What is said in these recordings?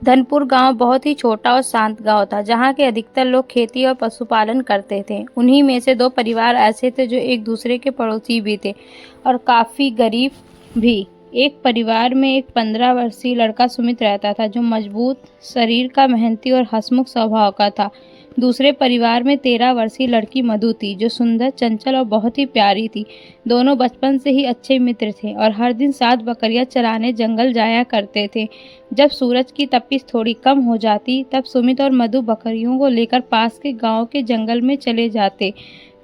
धनपुर गांव बहुत ही छोटा और शांत गांव था, जहां के अधिकतर लोग खेती और पशुपालन करते थे। उन्हीं में से दो परिवार ऐसे थे जो एक दूसरे के पड़ोसी भी थे और काफी गरीब भी। एक परिवार में एक 15 वर्षीय लड़का सुमित रहता था, जो मजबूत शरीर का, मेहनती और हंसमुख स्वभाव का था। दूसरे परिवार में 13 वर्षीय लड़की मधु थी, जो सुंदर, चंचल और बहुत ही प्यारी थी। दोनों बचपन से ही अच्छे मित्र थे और हर दिन साथ बकरियां चराने जंगल जाया करते थे। जब सूरज की तपिश थोड़ी कम हो जाती, तब सुमित और मधु बकरियों को लेकर पास के गांव के जंगल में चले जाते।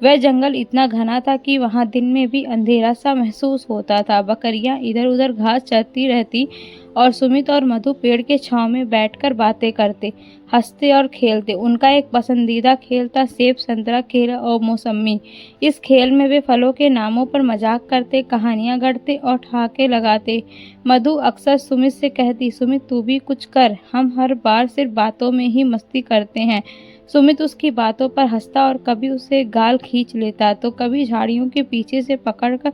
वह जंगल इतना घना था कि वहां दिन में भी अंधेरा सा महसूस होता था। बकरियां इधर उधर घास चरती रहती और सुमित और मधु पेड़ के छांव में बैठकर बातें करते, हंसते और खेलते। उनका एक पसंदीदा खेल था सेब, संतरा, केला और मौसमी। इस खेल में वे फलों के नामों पर मजाक करते, कहानियां गढ़ते और ठहाके लगाते। मधु अक्सर सुमित से कहती, सुमित तू भी कुछ कर, हम हर बार सिर्फ बातों में ही मस्ती करते हैं। सुमित उसकी बातों पर हंसता और कभी उसे गाल खींच लेता, तो कभी झाड़ियों के पीछे से पकड़कर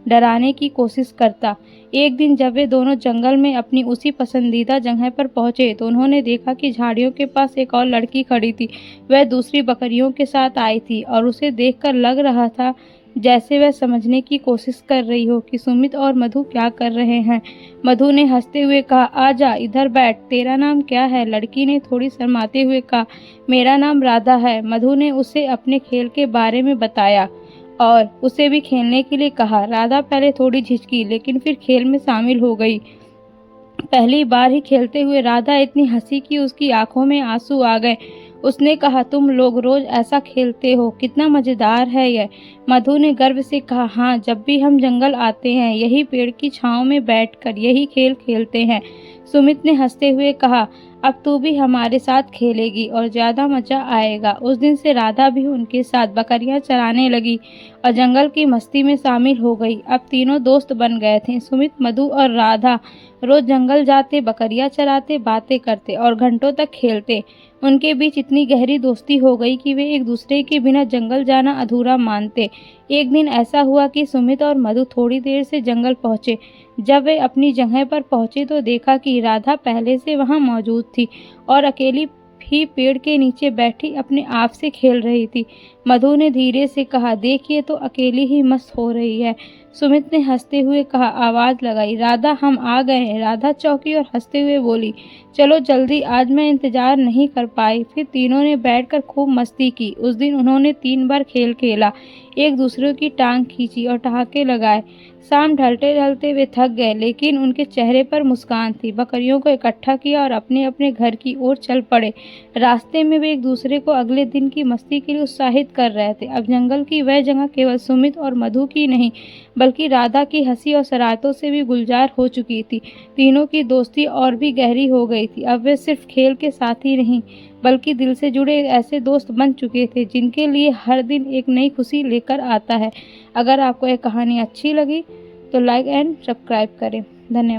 डराने की कोशिश करता। एक दिन जब वे दोनों जंगल में अपनी उसी पसंदीदा जगह पर पहुंचे, तो उन्होंने देखा कि झाड़ियों के पास एक और लड़की खड़ी थी। वह दूसरी बकरियों के साथ आई थी और उसे देखकर लग रहा था जैसे वह समझने की कोशिश कर रही हो कि सुमित और मधु क्या कर रहे हैं। मधु ने हंसते हुए कहा, आजा इधर बैठ, तेरा नाम क्या है? लड़की ने थोड़ी शर्माते हुए कहा, मेरा नाम राधा है। मधु ने उसे अपने खेल के बारे में बताया और उसे भी खेलने के लिए कहा। राधा पहले थोड़ी झिझकी, लेकिन फिर खेल में शामिल हो गई। पहली बार ही खेलते हुए राधा इतनी हंसी कि उसकी आंखों में आंसू आ गए। उसने कहा, तुम लोग रोज ऐसा खेलते हो, कितना मजेदार है यह। मधु ने गर्व से कहा, हाँ, जब भी हम जंगल आते हैं, यही पेड़ की छांव में बैठकर यही खेल खेलते हैं। सुमित ने हंसते हुए कहा, अब तू भी हमारे साथ खेलेगी और ज्यादा मजा आएगा। उस दिन से राधा भी उनके साथ बकरियां चराने लगी और जंगल की मस्ती में शामिल हो गई। अब तीनों दोस्त बन गए थे। सुमित, मधु और राधा रोज जंगल जाते, बकरियां चराते, बातें करते और घंटों तक खेलते। उनके बीच इतनी गहरी दोस्ती हो गई कि वे एक दूसरे के बिना जंगल जाना अधूरा मानते। एक दिन ऐसा हुआ कि सुमित और मधु थोड़ी देर से जंगल पहुंचे। जब वे अपनी जगह पर पहुंचे तो देखा कि राधा पहले से वहां मौजूद थी और अकेली ही पेड़ के नीचे बैठी अपने आप से खेल रही थी। मधु ने धीरे से कहा, देखिए तो अकेली ही मस्त हो रही है। सुमित ने हंसते हुए कहा, आवाज लगाई, राधा हम आ गए हैं। राधा चौंकी और हंसते हुए बोली, चलो जल्दी, आज मैं इंतजार नहीं कर पाई। फिर तीनों ने बैठकर खूब मस्ती की। उस दिन उन्होंने 3 बार खेल खेला, एक दूसरे की टांग खींची और ठहाके लगाए। शाम ढलते ढलते वे थक गए, लेकिन उनके चेहरे पर मुस्कान थी। बकरियों को इकट्ठा किया और अपने अपने घर की ओर चल पड़े। रास्ते में वे एक दूसरे को अगले दिन की मस्ती के लिए उत्साहित कर रहे थे। अब जंगल की वह जगह केवल सुमित और मधु की नहीं, बल्कि राधा की हंसी और शरारतों से भी गुलजार हो चुकी थी। तीनों की दोस्ती और भी गहरी हो गई थी। अब वे सिर्फ खेल के साथी नहीं, बल्कि दिल से जुड़े ऐसे दोस्त बन चुके थे जिनके लिए हर दिन एक नई खुशी लेकर आता है। अगर आपको यह कहानी अच्छी लगी तो लाइक एंड सब्सक्राइब करें। धन्यवाद।